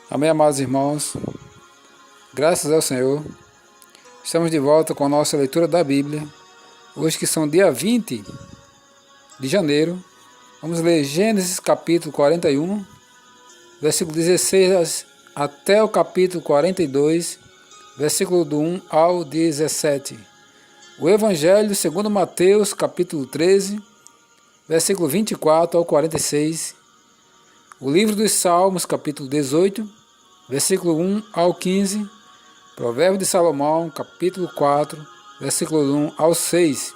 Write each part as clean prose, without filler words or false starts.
Amém, amados irmãos, graças ao Senhor, estamos de volta com a nossa leitura da Bíblia, hoje que são dia 20 de janeiro, vamos ler Gênesis capítulo 41, versículo 16 até o capítulo 42, versículo do 1 ao 17, o Evangelho segundo Mateus capítulo 13, versículo 24 ao 46, o livro dos Salmos capítulo 18, versículo 1 ao 15, Provérbio de Salomão, capítulo 4, versículo 1 ao 6.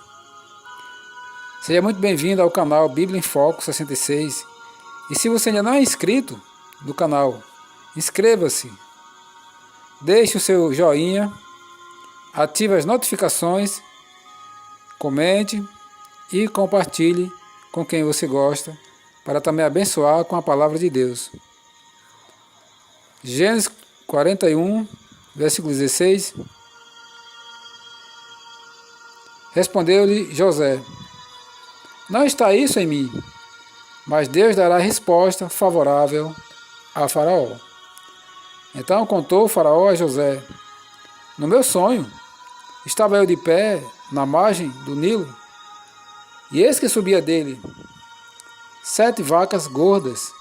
Seja muito bem-vindo ao canal Bíblia em Foco 66. E se você ainda não é inscrito no canal, inscreva-se, deixe o seu joinha, ative as notificações, comente e compartilhe com quem você gosta, para também abençoar com a palavra de Deus. Gênesis 41, versículo 16. Respondeu-lhe José: não está isso em mim, mas Deus dará resposta favorável a Faraó. Então contou Faraó a José: no meu sonho, estava eu de pé na margem do Nilo, e eis que subia dele 7 vacas gordas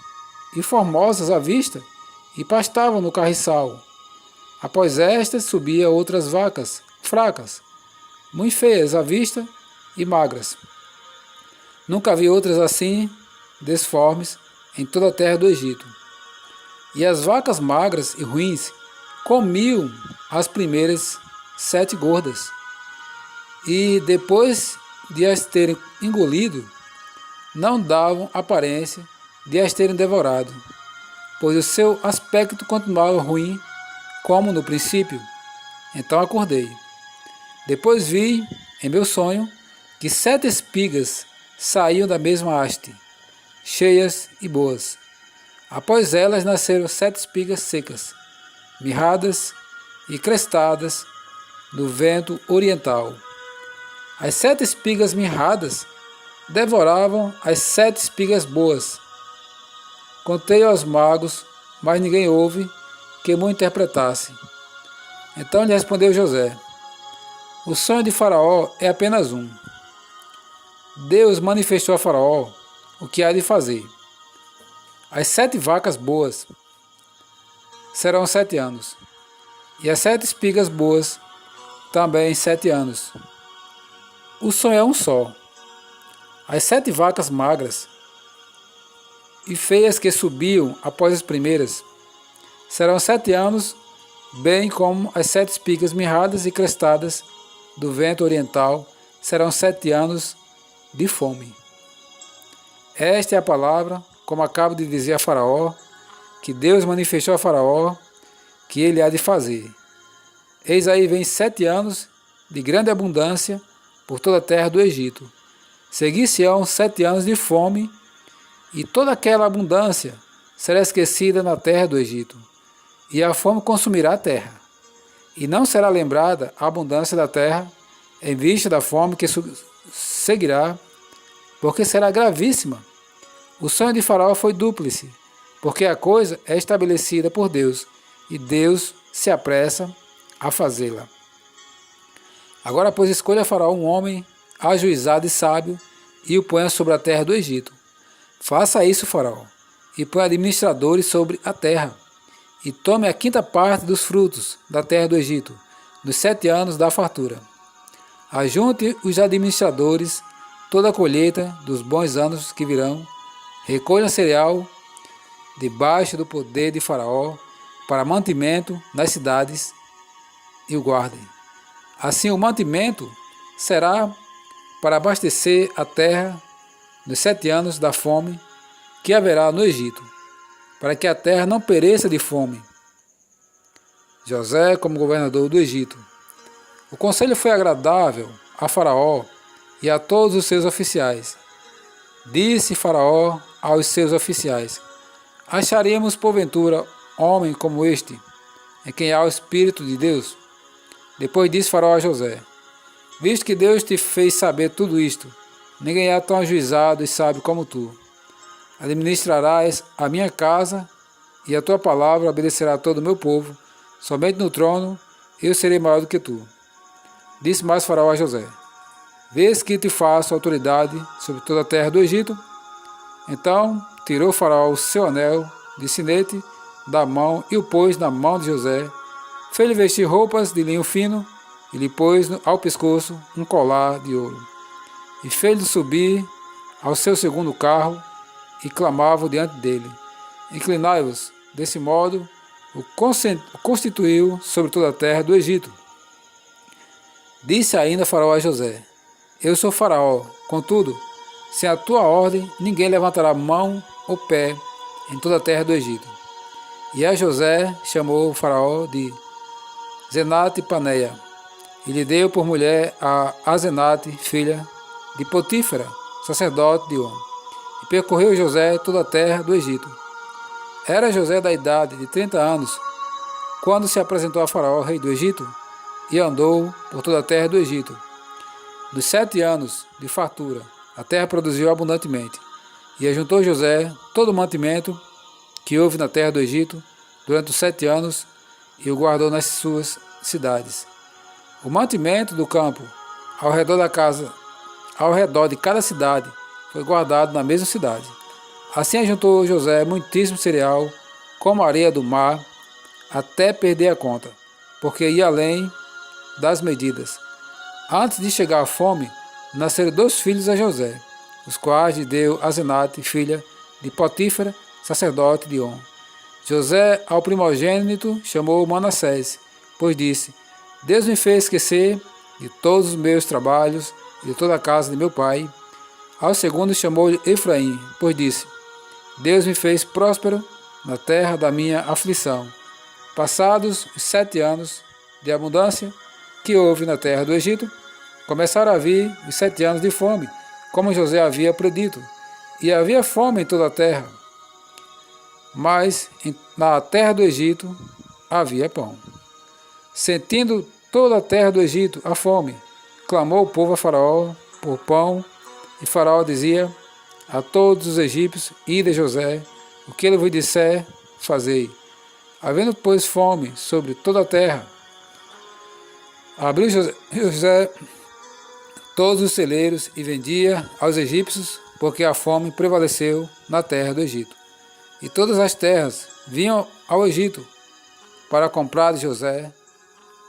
e formosas à vista, e pastavam no carriçal. Após estas subia outras vacas, fracas, muito feias à vista e magras. Nunca vi outras assim, desformes, em toda a terra do Egito. E as vacas magras e ruins comiam as primeiras 7 gordas, e depois de as terem engolido, não davam aparência de as terem devorado, pois o seu aspecto continuava ruim, como no princípio. Então acordei. Depois vi, em meu sonho, que 7 espigas saíam da mesma haste, cheias e boas. Após elas nasceram 7 espigas secas, mirradas e crestadas do vento oriental. As 7 espigas mirradas devoravam as 7 espigas boas. Contei aos magos, mas ninguém houve que me interpretasse. Então lhe respondeu José: o sonho de Faraó é apenas um. Deus manifestou a Faraó o que há de fazer. As 7 vacas boas serão 7 anos, e as 7 espigas boas também 7 anos. O sonho é um só. As 7 vacas magras e feias que subiam após as primeiras serão 7 anos, bem como as 7 espigas mirradas e crestadas do vento oriental serão 7 anos de fome. Esta é a palavra, como acabo de dizer a Faraó, que Deus manifestou a Faraó que ele há de fazer. Eis aí vem 7 anos de grande abundância por toda a terra do Egito. Seguir-se-ão 7 anos de fome, e toda aquela abundância será esquecida na terra do Egito, e a fome consumirá a terra. E não será lembrada a abundância da terra, em vista da fome que seguirá, porque será gravíssima. O sonho de Faraó foi dúplice, porque a coisa é estabelecida por Deus, e Deus se apressa a fazê-la. Agora, pois, escolha Faraó um homem ajuizado e sábio, e o ponha sobre a terra do Egito. Faça isso, Faraó, e ponha administradores sobre a terra, e tome a 5ª parte dos frutos da terra do Egito, nos 7 anos da fartura. Ajunte os administradores toda a colheita dos bons anos que virão, recolham cereal debaixo do poder de Faraó, para mantimento nas cidades, e o guardem. Assim o mantimento será para abastecer a terra nos 7 anos da fome que haverá no Egito, para que a terra não pereça de fome. José como governador do Egito. O conselho foi agradável a Faraó e a todos os seus oficiais. Disse Faraó aos seus oficiais: acharíamos porventura homem como este, em quem há o Espírito de Deus? Depois disse Faraó a José: visto que Deus te fez saber tudo isto, ninguém é tão ajuizado e sábio como tu. Administrarás a minha casa e a tua palavra obedecerá a todo o meu povo, somente no trono eu serei maior do que tu. Disse mais Faraó a José: Vês que te faço autoridade sobre toda a terra do Egito? Então tirou Faraó o seu anel de sinete da mão e o pôs na mão de José, fez-lhe vestir roupas de linho fino e lhe pôs ao pescoço um colar de ouro. E fez-lhe subir ao seu segundo carro e clamavam diante dele: Inclinai-vos. Desse modo o constituiu sobre toda a terra do Egito. Disse ainda Faraó a José: Eu sou Faraó, contudo, sem a tua ordem, ninguém levantará mão ou pé em toda a terra do Egito. E a José chamou o Faraó de Zenate Paneia, e lhe deu por mulher a Azenate, filha de Potífera, sacerdote de On. E percorreu José toda a terra do Egito. Era José da idade de 30 anos, quando se apresentou a Faraó, rei do Egito, e andou por toda a terra do Egito. Dos 7 anos de fartura, a terra produziu abundantemente, e ajuntou José todo o mantimento que houve na terra do Egito durante os 7 anos, e o guardou nas suas cidades. O mantimento do campo ao redor da casa, ao redor de cada cidade, foi guardado na mesma cidade. Assim ajuntou José muitíssimo cereal, como a areia do mar, até perder a conta, porque ia além das medidas. Antes de chegar a fome, nasceram 2 filhos a José, os quais lhe deu Azenate, filha de Potífera, sacerdote de On. José, ao primogênito, chamou Manassés, pois disse: Deus me fez esquecer de todos os meus trabalhos e de toda a casa de meu pai. Ao segundo chamou Efraim, pois disse: Deus me fez próspero na terra da minha aflição. Passados os 7 anos de abundância que houve na terra do Egito, começaram a vir os 7 anos de fome, como José havia predito, e havia fome em toda a terra. Mas na terra do Egito havia pão. Sentindo toda a terra do Egito a fome, clamou o povo a Faraó por pão, e Faraó dizia a todos os egípcios: Ide, José, o que ele vos disser, fazei. Havendo, pois, fome sobre toda a terra, abriu José todos os celeiros e vendia aos egípcios, porque a fome prevaleceu na terra do Egito. E todas as terras vinham ao Egito para comprar de José,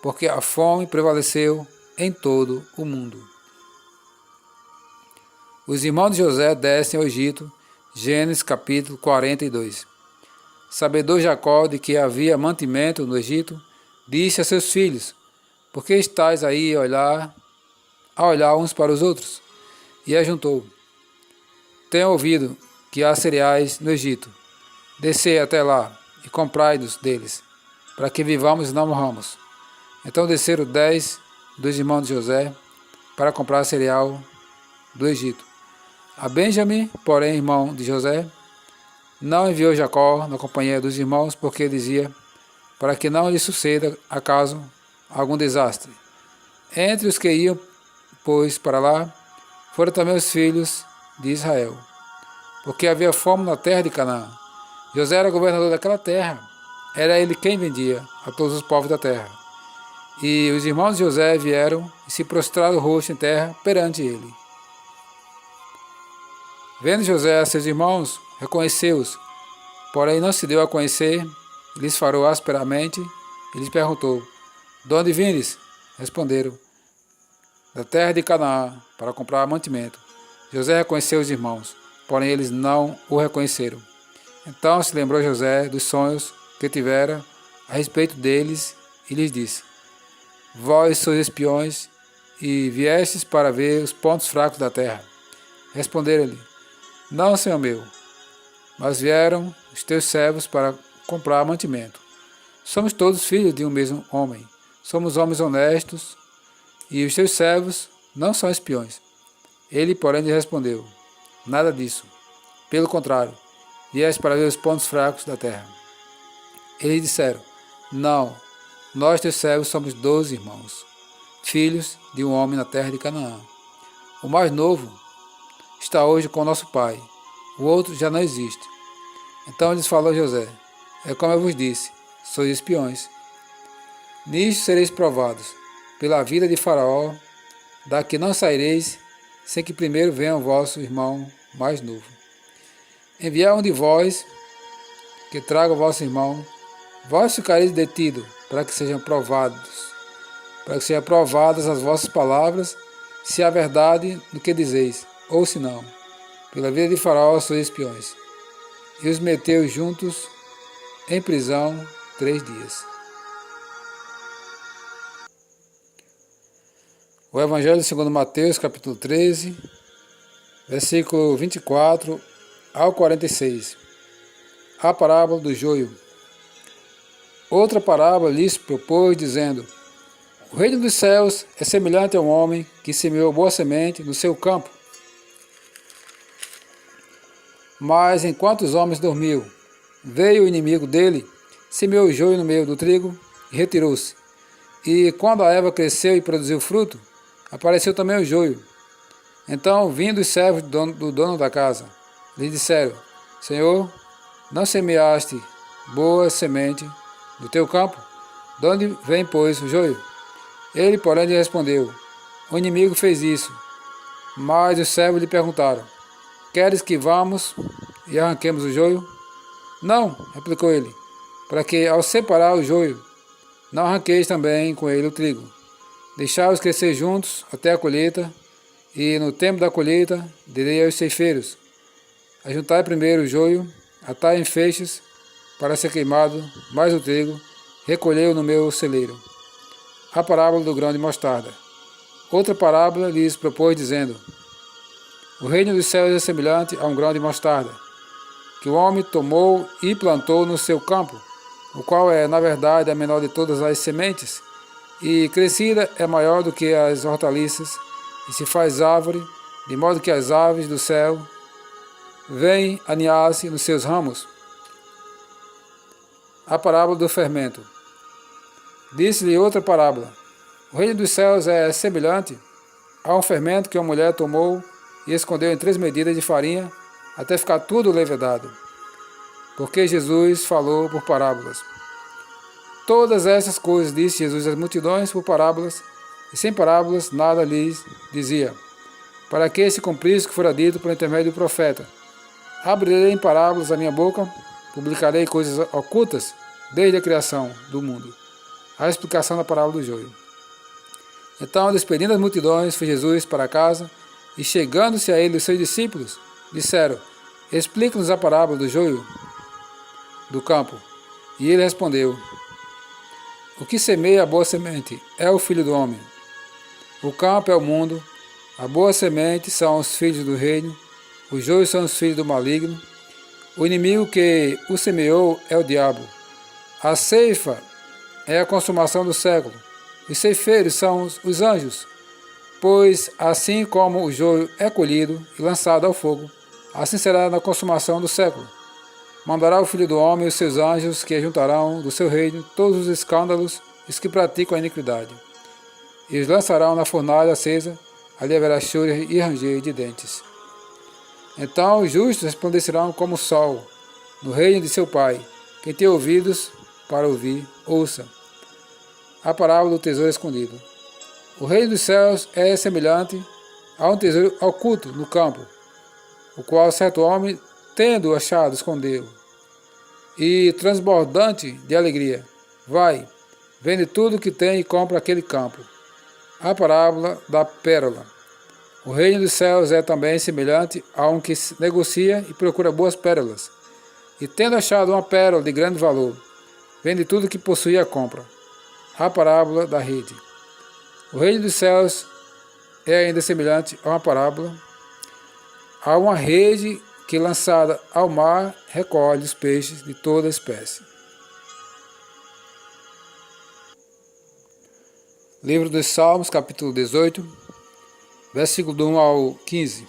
porque a fome prevaleceu em todo o mundo. Os irmãos de José descem ao Egito, Gênesis capítulo 42. Sabedor Jacó de que havia mantimento no Egito, disse a seus filhos: Por que estáis aí a olhar uns para os outros? E ajuntou: Tenho ouvido que há cereais no Egito. Descei até lá e comprai-nos deles, para que vivamos e não morramos. Então desceram 10 dos irmãos de José para comprar cereal do Egito. A Benjamim, porém, irmão de José, não enviou Jacó na companhia dos irmãos, porque dizia: para que não lhe suceda, acaso, algum desastre. Entre os que iam, pois, para lá, foram também os filhos de Israel, porque havia fome na terra de Canaã. José era governador daquela terra, era ele quem vendia a todos os povos da terra. E os irmãos de José vieram e se prostraram o rosto em terra perante ele. Vendo José a seus irmãos, reconheceu-os, porém não se deu a conhecer, e lhes falou asperamente, e lhes perguntou: De onde vindes? Responderam: Da terra de Canaã, para comprar mantimento. José reconheceu os irmãos, porém eles não o reconheceram. Então se lembrou José dos sonhos que tivera a respeito deles, e lhes disse: Vós sois espiões, e viestes para ver os pontos fracos da terra. Responderam-lhe: Não, senhor meu, mas vieram os teus servos para comprar mantimento. Somos todos filhos de um mesmo homem, somos homens honestos, e os teus servos não são espiões. Ele, porém, lhe respondeu: Nada disso. Pelo contrário, vieste para ver os pontos fracos da terra. Eles disseram: Não, nós teus servos somos 12 irmãos, filhos de um homem na terra de Canaã. O mais novo está hoje com nosso pai, o outro já não existe. Então lhes falou José: É como eu vos disse, sois espiões. Nisto sereis provados, pela vida de Faraó, daqui não saireis, sem que primeiro venha o vosso irmão mais novo. Enviai um de vós, que traga o vosso irmão, vós ficareis detidos, para que sejam provadas as vossas palavras, se há verdade no que dizeis, ou se não. Pela vida de Faraó sois espiões. E os meteu juntos em prisão 3 dias. O Evangelho segundo Mateus, capítulo 13, versículo 24 ao 46. A parábola do joio. Outra parábola lhes propôs, dizendo: o reino dos céus é semelhante a um homem que semeou boa semente no seu campo. Mas enquanto os homens dormiam, veio o inimigo dele, semeou o joio no meio do trigo e retirou-se. E quando a erva cresceu e produziu fruto, apareceu também o joio. Então, vindo os servos do dono da casa, lhe disseram: Senhor, não semeaste boa semente do teu campo? De onde vem, pois, o joio? Ele, porém, lhe respondeu: o inimigo fez isso. Mas os servos lhe perguntaram: queres que vamos e arranquemos o joio? Não, replicou ele, para que, ao separar o joio, não arranqueis também com ele o trigo. Deixai-os crescer juntos até a colheita, e no tempo da colheita direi aos ceifeiros: ajuntai primeiro o joio, atai em feixes para ser queimado, mas o trigo recolhei-o no meu celeiro. A parábola do grão de mostarda. Outra parábola lhes propôs, dizendo: o reino dos céus é semelhante a um grão de mostarda, que o homem tomou e plantou no seu campo, o qual é, na verdade, a menor de todas as sementes, e crescida é maior do que as hortaliças, e se faz árvore, de modo que as aves do céu vêm aninhar-se nos seus ramos. A parábola do fermento. Disse-lhe outra parábola: o reino dos céus é semelhante a um fermento que uma mulher tomou e escondeu em 3 medidas de farinha, até ficar tudo levedado. Porque Jesus falou por parábolas. Todas essas coisas disse Jesus às multidões por parábolas, e sem parábolas nada lhes dizia, para que se cumprisse o que fora dito por intermédio do profeta: abrirei em parábolas a minha boca, publicarei coisas ocultas desde a criação do mundo. A explicação da parábola do joio. Então, despedindo as multidões, foi Jesus para casa, e chegando-se a ele os seus discípulos, disseram: explica-nos a parábola do joio do campo. E ele respondeu: o que semeia a boa semente é o Filho do Homem. O campo é o mundo, a boa semente são os filhos do reino, os joios são os filhos do maligno, o inimigo que o semeou é o diabo. A ceifa é a consumação do século, os ceifeiros são os anjos, pois assim como o joio é colhido e lançado ao fogo, assim será na consumação do século. Mandará o Filho do Homem os seus anjos, que juntarão do seu reino todos os escândalos e os que praticam a iniquidade, e os lançarão na fornalha acesa, ali haverá choro e ranger de dentes. Então os justos resplandecerão como o sol, no reino de seu Pai. Quem tem ouvidos para ouvir, ouça. A parábola do tesouro escondido. O reino dos céus é semelhante a um tesouro oculto no campo, o qual certo homem, tendo achado, escondeu. E, transbordante de alegria, vai, vende tudo o que tem e compra aquele campo. A parábola da pérola. O reino dos céus é também semelhante a um que negocia e procura boas pérolas. E, tendo achado uma pérola de grande valor, vende tudo o que possui e a compra. A parábola da rede. O reino dos céus é ainda semelhante a uma parábola, a uma rede que, lançada ao mar, recolhe os peixes de toda espécie. Livro dos Salmos, capítulo 18, versículo do 1 ao 15.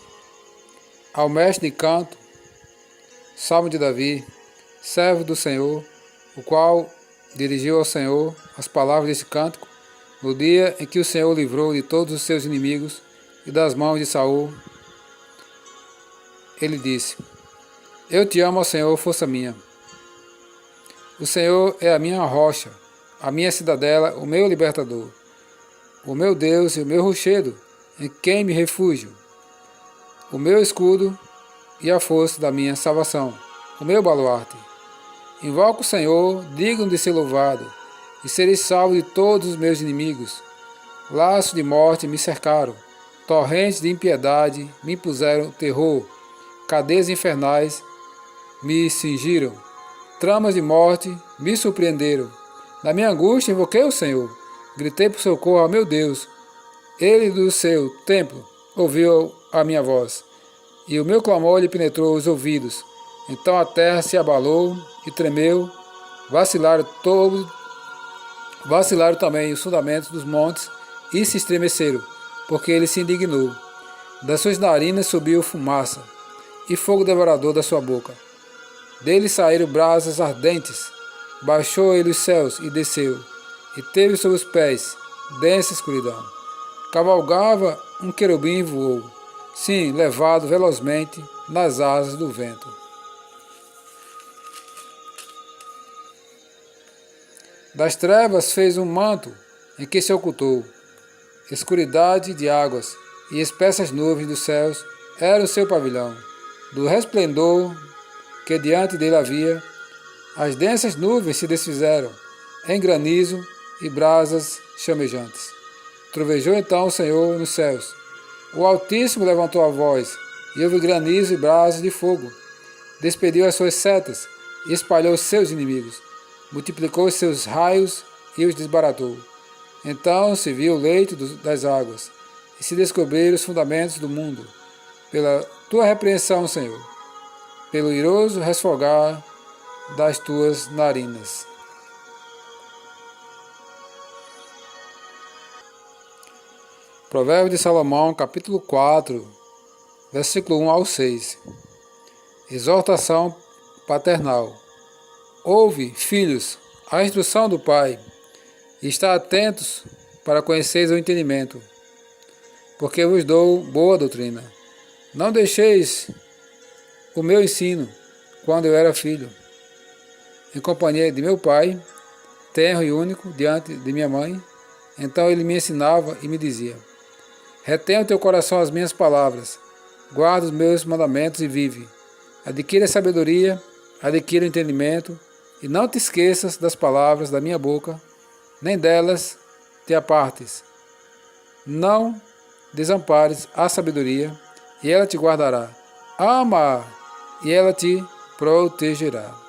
Ao mestre de canto, Salmo de Davi, servo do Senhor, o qual dirigiu ao Senhor as palavras deste cântico, no dia em que o Senhor o livrou de todos os seus inimigos e das mãos de Saul. Ele disse: eu te amo, ó Senhor, força minha. O Senhor é a minha rocha, a minha cidadela, o meu libertador, o meu Deus e o meu rochedo, em quem me refúgio, o meu escudo e a força da minha salvação, o meu baluarte. Invoco o Senhor, digno de ser louvado, e serei salvo de todos os meus inimigos. Laços de morte me cercaram, torrentes de impiedade me impuseram terror, cadeias infernais me cingiram, tramas de morte me surpreenderam. Na minha angústia invoquei o Senhor, gritei por socorro ao meu Deus. Ele do seu templo ouviu a minha voz, e o meu clamor lhe penetrou os ouvidos. Então a terra se abalou e tremeu, vacilaram também os fundamentos dos montes e se estremeceram, porque ele se indignou. Das suas narinas subiu fumaça, e fogo devorador da sua boca. Dele saíram brasas ardentes, baixou ele os céus e desceu, e teve sob os pés densa escuridão. Cavalgava um querubim e voou, sim, levado velozmente nas asas do vento. Das trevas fez um manto em que se ocultou. Escuridade de águas e espessas nuvens dos céus era o seu pavilhão. Do resplendor que diante dele havia, as densas nuvens se desfizeram em granizo e brasas chamejantes. Trovejou então o Senhor nos céus. O Altíssimo levantou a voz, e houve granizo e brasas de fogo. Despediu as suas setas e espalhou os seus inimigos. Multiplicou os seus raios e os desbaratou. Então se viu o leito das águas, e se descobriram os fundamentos do mundo. Pela tua repreensão, Senhor, pelo iroso resfogar das tuas narinas. Provérbio de Salomão, capítulo 4, versículo 1 ao 6. Exortação paternal. Ouve, filhos, a instrução do Pai, e está atentos para conheceres o entendimento, porque vos dou boa doutrina. Não deixeis o meu ensino quando eu era filho, em companhia de meu pai, tenro e único, diante de minha mãe. Então ele me ensinava e me dizia: retém o teu coração as minhas palavras, guarda os meus mandamentos e vive. Adquire a sabedoria, adquire o entendimento, e não te esqueças das palavras da minha boca, nem delas te apartes. Não desampares a sabedoria, e ela te guardará. Ama, e ela te protegerá.